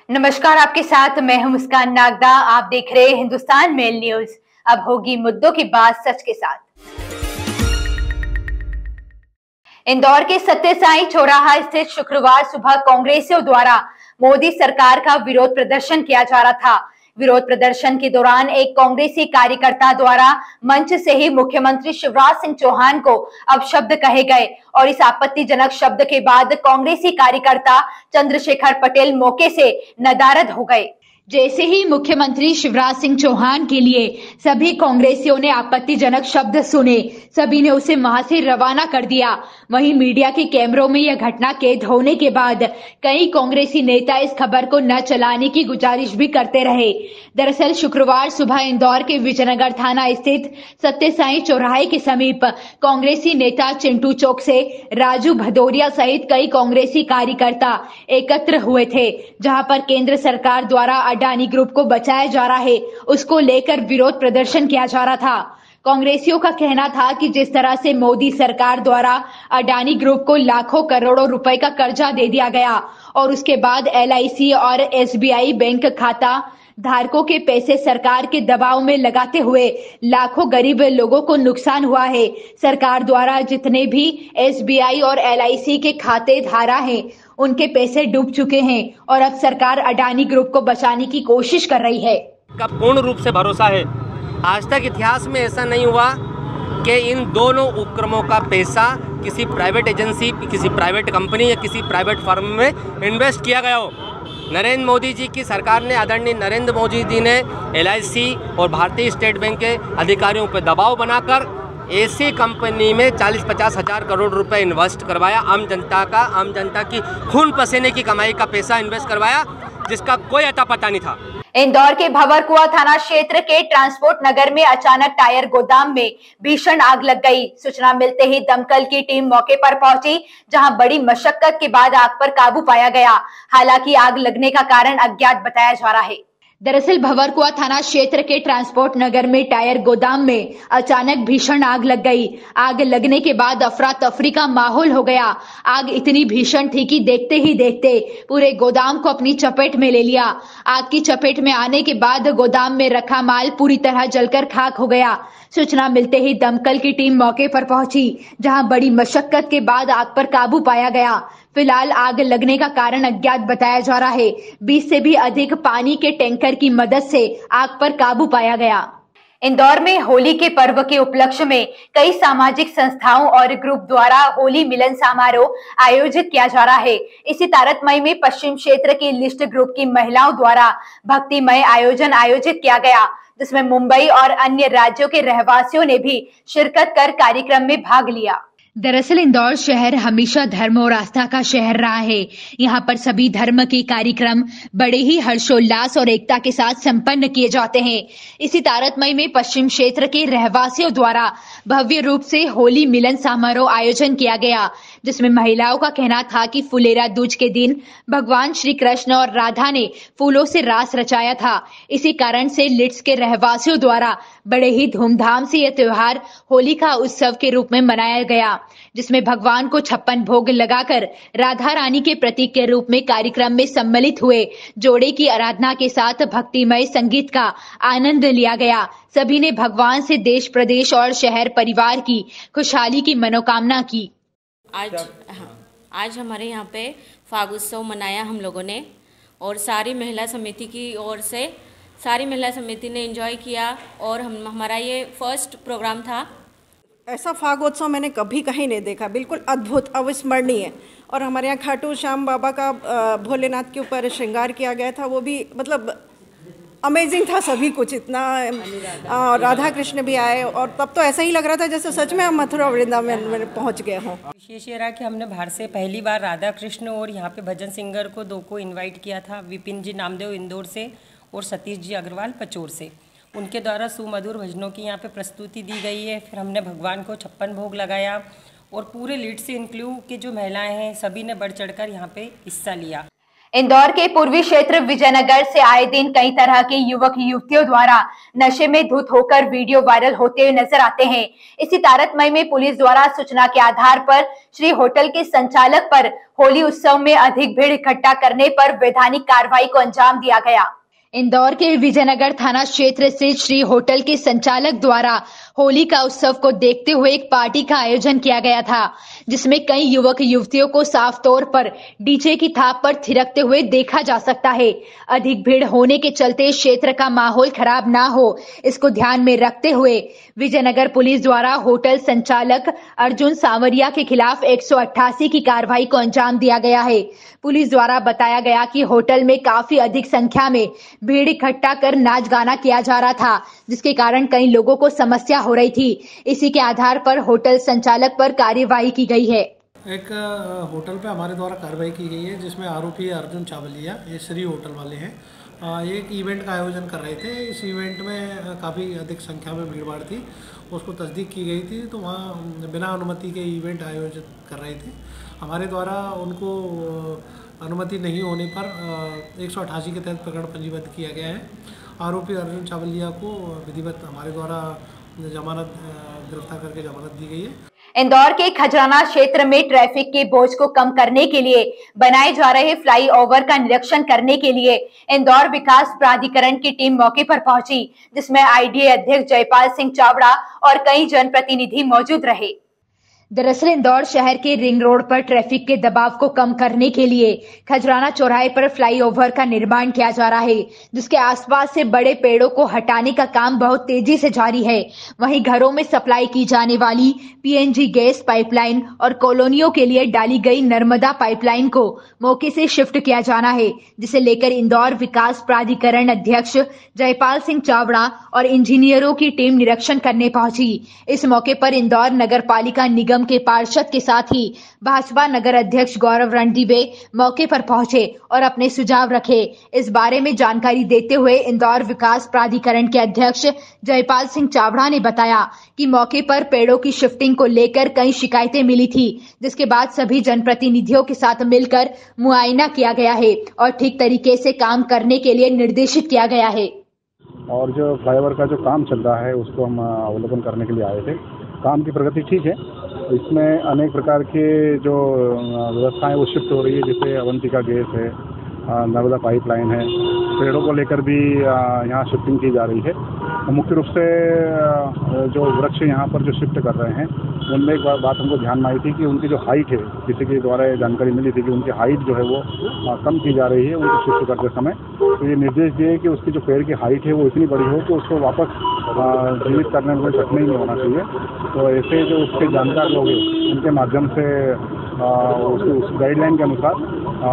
नमस्कार, आपके साथ मैं हूं मुस्कान नागदा। आप देख रहे हैं हिंदुस्तान मेल न्यूज। अब होगी मुद्दों की बात सच के साथ। इंदौर के सत्य साई चौराहा स्थित शुक्रवार सुबह कांग्रेसियों द्वारा मोदी सरकार का विरोध प्रदर्शन किया जा रहा था। विरोध प्रदर्शन के दौरान एक कांग्रेसी कार्यकर्ता द्वारा मंच से ही मुख्यमंत्री शिवराज सिंह चौहान को अपशब्द कहे गए और इस आपत्तिजनक शब्द के बाद कांग्रेसी कार्यकर्ता चंद्रशेखर पटेल मौके से नदारद हो गए। जैसे ही मुख्यमंत्री शिवराज सिंह चौहान के लिए सभी कांग्रेसियों ने आपत्तिजनक शब्द सुने, सभी ने उसे वहां से रवाना कर दिया। वहीं मीडिया के कैमरों में यह घटना कैद होने के बाद कई कांग्रेसी नेता इस खबर को न चलाने की गुजारिश भी करते रहे। दरअसल शुक्रवार सुबह इंदौर के विजयनगर थाना स्थित सत्य साई चौराहे के समीप कांग्रेसी नेता चिंटू चौक से राजू भदौरिया सहित कई कांग्रेसी कार्यकर्ता एकत्र हुए थे, जहां पर केंद्र सरकार द्वारा अडानी ग्रुप को बचाया जा रहा है, उसको लेकर विरोध प्रदर्शन किया जा रहा था। कांग्रेसियों का कहना था कि जिस तरह से मोदी सरकार द्वारा अडानी ग्रुप को लाखों करोड़ों रुपए का कर्जा दे दिया गया और उसके बाद LIC और SBI बैंक खाता धारकों के पैसे सरकार के दबाव में लगाते हुए लाखों गरीब लोगों को नुकसान हुआ है। सरकार द्वारा जितने भी SBI और LIC के खाते धारा हैं, उनके पैसे डूब चुके हैं और अब सरकार अडानी ग्रुप को बचाने की कोशिश कर रही है। का पूर्ण रूप से भरोसा है। आज तक इतिहास में ऐसा नहीं हुआ कि इन दोनों उपक्रमों का पैसा किसी प्राइवेट एजेंसी, किसी प्राइवेट कंपनी या किसी प्राइवेट फर्म में इन्वेस्ट किया गया हो। नरेंद्र मोदी जी की सरकार ने, आदरणीय नरेंद्र मोदी जी ने LIC और भारतीय स्टेट बैंक के अधिकारियों पर दबाव बनाकर ऐसी कंपनी में 40-50 हजार करोड़ रुपए इन्वेस्ट करवाया। आम जनता की खून पसीने की कमाई का पैसा इन्वेस्ट करवाया, जिसका कोई अता पता नहीं था। इंदौर के भंवरकुआं थाना क्षेत्र के ट्रांसपोर्ट नगर में अचानक टायर गोदाम में भीषण आग लग गई। सूचना मिलते ही दमकल की टीम मौके पर पहुंची, जहां बड़ी मशक्कत के बाद आग पर काबू पाया गया। हालांकि आग लगने का कारण अज्ञात बताया जा रहा है। दरअसल भंवरकुआं थाना क्षेत्र के ट्रांसपोर्ट नगर में टायर गोदाम में अचानक भीषण आग लग गई। आग लगने के बाद अफरा तफरी का माहौल हो गया। आग इतनी भीषण थी कि देखते ही देखते पूरे गोदाम को अपनी चपेट में ले लिया। आग की चपेट में आने के बाद गोदाम में रखा माल पूरी तरह जलकर खाक हो गया। सूचना मिलते ही दमकल की टीम मौके पर पहुंची, जहां बड़ी मशक्कत के बाद आग पर काबू पाया गया। फिलहाल आग लगने का कारण अज्ञात बताया जा रहा है। 20 से भी अधिक पानी के टैंकर की मदद से आग पर काबू पाया गया। इंदौर में होली के पर्व के उपलक्ष्य में कई सामाजिक संस्थाओं और ग्रुप द्वारा होली मिलन समारोह आयोजित किया जा रहा है। इसी तारतम्य में पश्चिम क्षेत्र की लिस्ट ग्रुप की महिलाओं द्वारा भक्तिमय आयोजन आयोजित किया गया, जिसमें मुंबई और अन्य राज्यों के रहवासियों ने भी शिरकत कर कार्यक्रम में भाग लिया। दरअसल इंदौर शहर हमेशा धर्म और आस्था का शहर रहा है। यहाँ पर सभी धर्म के कार्यक्रम बड़े ही हर्षोल्लास और एकता के साथ संपन्न किए जाते हैं। इसी तारतम्य में पश्चिम क्षेत्र के रहवासियों द्वारा भव्य रूप से होली मिलन समारोह आयोजन किया गया, जिसमें महिलाओं का कहना था कि फुलेरा दूज के दिन भगवान श्री कृष्ण और राधा ने फूलों से रास रचाया था। इसी कारण से लिट्स के रहवासियों द्वारा बड़े ही धूमधाम से यह त्योहार होली का उत्सव के रूप में मनाया गया, जिसमें भगवान को 56 भोग लगाकर राधा रानी के प्रतीक के रूप में कार्यक्रम में सम्मिलित हुए जोड़े की आराधना के साथ भक्तिमय संगीत का आनंद लिया गया। सभी ने भगवान से देश, प्रदेश और शहर परिवार की खुशहाली की मनोकामना की। आज हमारे यहाँ पे फागुत्सव मनाया हम लोगों ने, और सारी महिला समिति की ओर से सारी महिला समिति ने एंजॉय किया, और हमारा ये फर्स्ट प्रोग्राम था। ऐसा फागोत्सव मैंने कभी कहीं नहीं देखा, बिल्कुल अद्भुत, अविस्मरणीय। और हमारे यहाँ खाटू श्याम बाबा का भोलेनाथ के ऊपर श्रृंगार किया गया था, वो भी मतलब अमेजिंग था। सभी कुछ इतना, राधा कृष्ण भी आए, और तब तो ऐसा ही लग रहा था जैसे सच में हम मथुरा वृंदावन में पहुँच गए हों। विशेष ये रहा कि हमने बाहर से पहली बार राधा कृष्ण और यहाँ पे भजन सिंगर को 2 को इन्वाइट किया था, विपिन जी नामदेव इंदौर से और सतीश जी अग्रवाल पचोर से। उनके द्वारा सुमधुर भजनों की यहाँ पे प्रस्तुति दी गई है। फिर हमने भगवान को 56 भोग लगाया, और पूरे लीड से इंक्लूड के जो महिलाएं हैं सभी ने बढ़ चढ़कर यहाँ पे हिस्सा लिया। इंदौर के पूर्वी क्षेत्र विजयनगर से आए दिन कई तरह के युवक युवतियों द्वारा नशे में धुत होकर वीडियो वायरल होते हुए नजर आते हैं। इसी तारतम्य में पुलिस द्वारा सूचना के आधार पर श्री होटल के संचालक पर होली उत्सव में अधिक भीड़ इकट्ठा करने पर वैधानिक कार्रवाई को अंजाम दिया गया। इंदौर के विजयनगर थाना क्षेत्र से श्री होटल के संचालक द्वारा होली का उत्सव को देखते हुए एक पार्टी का आयोजन किया गया था, जिसमें कई युवक युवतियों को साफ तौर पर डीजे की थाप पर थिरकते हुए देखा जा सकता है। अधिक भीड़ होने के चलते क्षेत्र का माहौल खराब ना हो, इसको ध्यान में रखते हुए विजयनगर पुलिस द्वारा होटल संचालक अर्जुन सांवरिया के खिलाफ 188 की कार्रवाई को अंजाम दिया गया है। पुलिस द्वारा बताया गया कि होटल में काफी अधिक संख्या में भीड़ इकट्ठा कर नाच गाना किया जा रहा था, जिसके कारण कई लोगों को समस्या हो रही थी। इसी के आधार पर होटल संचालक पर कार्यवाही की गई है। एक होटल पे हमारे द्वारा कार्रवाई की गई है, जिसमें आरोपी अर्जुन चावलिया, ये श्री होटल वाले हैं, एक इवेंट का आयोजन कर रहे थे। इस इवेंट में काफ़ी अधिक संख्या में भीड़ भाड़ थी, उसको तस्दीक की गई थी, तो वहाँ बिना अनुमति के इवेंट आयोजित कर रहे थे। हमारे द्वारा उनको अनुमति नहीं होने पर 188 के तहत प्रकरण पंजीबद्ध किया गया है। आरोपी अर्जुन चावलिया को विधिवत हमारे द्वारा जमानत गिरफ्तार करके जमानत दी गई है। इंदौर के खजराना क्षेत्र में ट्रैफिक के बोझ को कम करने के लिए बनाए जा रहे फ्लाईओवर का निरीक्षण करने के लिए इंदौर विकास प्राधिकरण की टीम मौके पर पहुंची, जिसमें आईडीए अध्यक्ष जयपाल सिंह चावड़ा और कई जनप्रतिनिधि मौजूद रहे। दरअसल इंदौर शहर के रिंग रोड पर ट्रैफिक के दबाव को कम करने के लिए खजराना चौराहे पर फ्लाईओवर का निर्माण किया जा रहा है, जिसके आसपास से बड़े पेड़ों को हटाने का काम बहुत तेजी से जारी है। वहीं घरों में सप्लाई की जाने वाली पीएनजी गैस पाइपलाइन और कॉलोनियों के लिए डाली गई नर्मदा पाइपलाइन को मौके से शिफ्ट किया जाना है, जिसे लेकर इंदौर विकास प्राधिकरण अध्यक्ष जयपाल सिंह चावड़ा और इंजीनियरों की टीम निरीक्षण करने पहुंची। इस मौके पर इंदौर नगर पालिका निगम के पार्षद के साथ ही भाजपा नगर अध्यक्ष गौरव रणदीवे मौके पर पहुंचे और अपने सुझाव रखे। इस बारे में जानकारी देते हुए इंदौर विकास प्राधिकरण के अध्यक्ष जयपाल सिंह चावड़ा ने बताया कि मौके पर पेड़ों की शिफ्टिंग को लेकर कई शिकायतें मिली थी, जिसके बाद सभी जनप्रतिनिधियों के साथ मिलकर मुआयना किया गया है और ठीक तरीके से काम करने के लिए निर्देशित किया गया है। और जो फ्लाईओवर का जो काम चल रहा है उसको हम अवलोकन करने के लिए आए थे। काम की प्रगति ठीक है, इसमें अनेक प्रकार के जो व्यवस्थाएं वो शिफ्ट हो रही है, जैसे अवंतिका गैस है, नर्मदा पाइपलाइन है, पेड़ों को लेकर भी यहाँ शिफ्टिंग की जा रही है। मुख्य रूप से जो वृक्ष यहाँ पर जो शिफ्ट कर रहे हैं उनमें एक बात हमको ध्यान में आई थी कि उनकी जो हाइट है, किसी के द्वारा जानकारी मिली थी कि उनकी हाइट जो है वो कम की जा रही है उनको शिफ्ट करते समय। तो ये निर्देश दिए कि उसकी जो पेड़ की हाइट है वो इतनी बड़ी हो कि उसको वापस जीवित करने में कोई कठिनाई नहीं होना चाहिए। तो ऐसे जो उसके जानकार लोग हैं उनके माध्यम से उस गाइडलाइन के अनुसार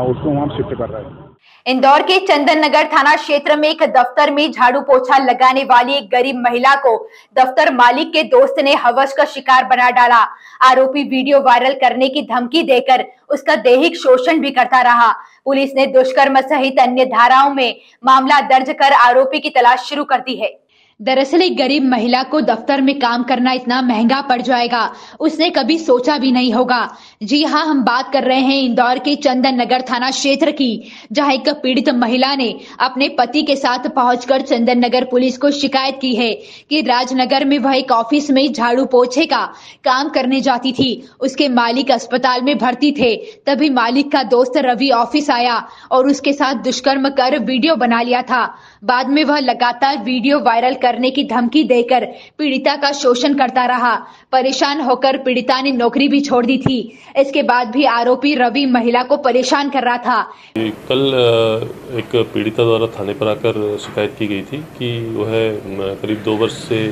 उसको हम शिफ्ट कर रहे हैं। इंदौर के चंदन नगर थाना क्षेत्र में एक दफ्तर में झाड़ू पोछा लगाने वाली एक गरीब महिला को दफ्तर मालिक के दोस्त ने हवस का शिकार बना डाला। आरोपी वीडियो वायरल करने की धमकी देकर उसका दैहिक शोषण भी करता रहा। पुलिस ने दुष्कर्म सहित अन्य धाराओं में मामला दर्ज कर आरोपी की तलाश शुरू कर दी है। दरअसल एक गरीब महिला को दफ्तर में काम करना इतना महंगा पड़ जाएगा, उसने कभी सोचा भी नहीं होगा। जी हां, हम बात कर रहे हैं इंदौर के चंदन नगर थाना क्षेत्र की, जहां एक पीड़ित महिला ने अपने पति के साथ पहुंचकर चंदन नगर पुलिस को शिकायत की है कि राजनगर में वह एक ऑफिस में झाड़ू पोछे का काम करने जाती थी। उसके मालिक अस्पताल में भर्ती थे, तभी मालिक का दोस्त रवि ऑफिस आया और उसके साथ दुष्कर्म कर वीडियो बना लिया था। बाद में वह लगातार वीडियो वायरल करने की धमकी देकर पीड़िता का शोषण करता रहा। परेशान होकर पीड़िता ने नौकरी भी छोड़ दी थी। इसके बाद भी आरोपी रवि महिला को परेशान कर रहा था। कल एक पीड़िता द्वारा थाने पर आकर शिकायत की गई थी कि वह करीब 2 वर्ष से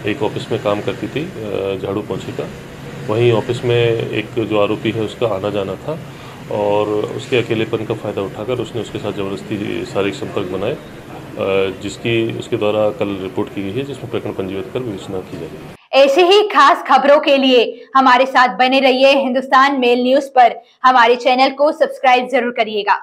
एक ऑफिस में काम करती थी झाड़ू पोछे का। वहीं ऑफिस में एक जो आरोपी है उसका आना जाना था और उसके अकेलेपन का फ़ायदा उठाकर उसने उसके साथ ज़बरदस्ती शारीरिक संपर्क बनाए, जिसकी उसके द्वारा कल रिपोर्ट की गई है, जिसमें प्रकरण पंजीबद्ध कर विवेचना की जाएगी। ऐसी ही खास खबरों के लिए हमारे साथ बने रहिए। हिंदुस्तान मेल न्यूज पर हमारे चैनल को सब्सक्राइब जरूर करिएगा।